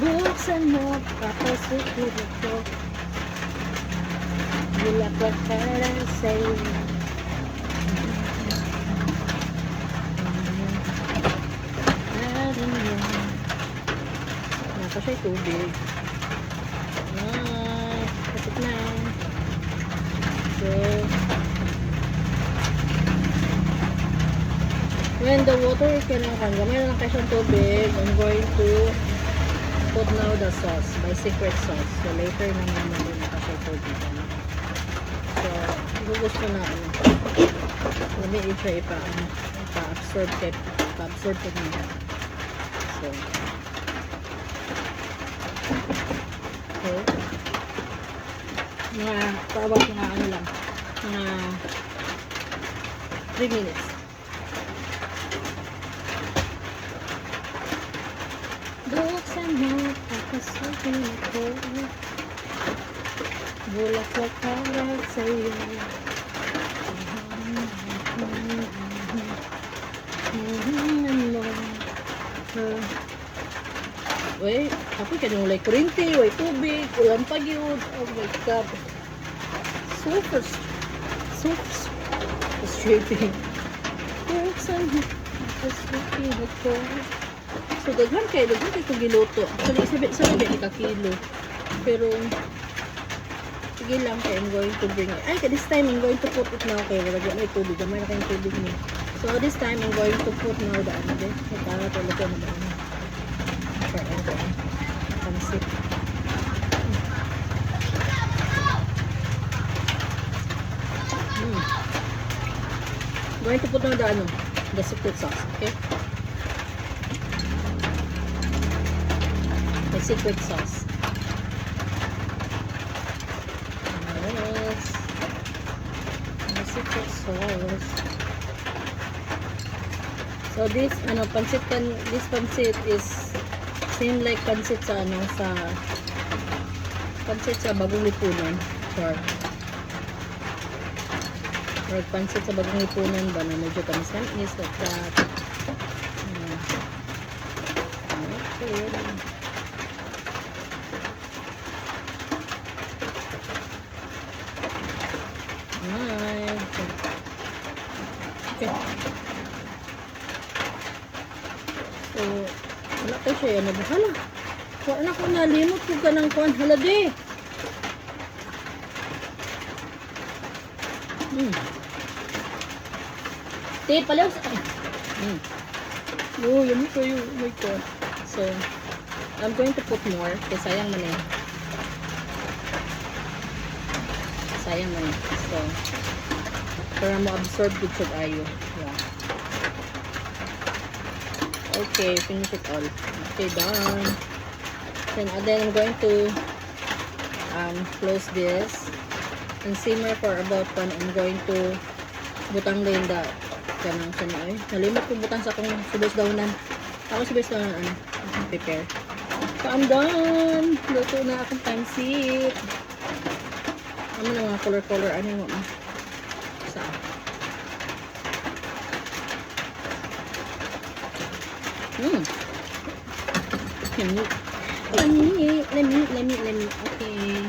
Buksan mo, papasukin ko. Bulaklak para sa'yo. Napa siya'y tubig. Kapit na. So, when the water gamay na lang kayo siyang tubig, I'm going to put now the sauce, my secret sauce. So, later naman namin nakasya tubig. So, gugus ko na lamin siya ipa-absorb ko niya. So, okay. Mga tawag mga ano lang, mga 3 minutes. Buksan mo, papasukin ko. Bulaklak para sa'yo. Wait, ako kanong like kurinti, way tubig, ulan pa yun. Oh my God. So frustrating. Buksan mo, papasukin ko. So, daghan kayo kung giluto. Actually, sabi ka kilo. Pero, sige lang kayo, I'm going to bring it. Ay, this time, I'm going to put it now kayo. Wala may tubig. Gamay na kayong tubig niya. So, this time, I'm going to put now the ano din. So, para talaga na ba ano. Pansit. I'm going to put now the ano, the secret sauce. Okay? The secret sauce. Yes. The secret sauce. So this this pancit is same like pancit sa pancit sa Bagong Lipunan. Or pancit sa Bagong Lipunan ba na medyo tamis-tamis like that. Okay. Okay. So, wala tayo siya yan. Hala. Wala na ko nalimot ko ka ng kuwan. Hala di. Di, palaw sa... Oh, yun ko yun. Oh my God. So, I'm going to put more. Kasi sayang man eh. Sayang man eh. So, para ma-absorb good sa ayo. Yeah. Okay, finish it all. Okay, done. Then I'm going to close this and simmer for about 1. I'm going to butang din the kanang sanoy. Nalimot ko butang sa akong subis daunan. Ako subis daunan prepare. So, I'm done. Luto na akong pansit. Ano na mga color ano mo? Saan? Let me. Okay.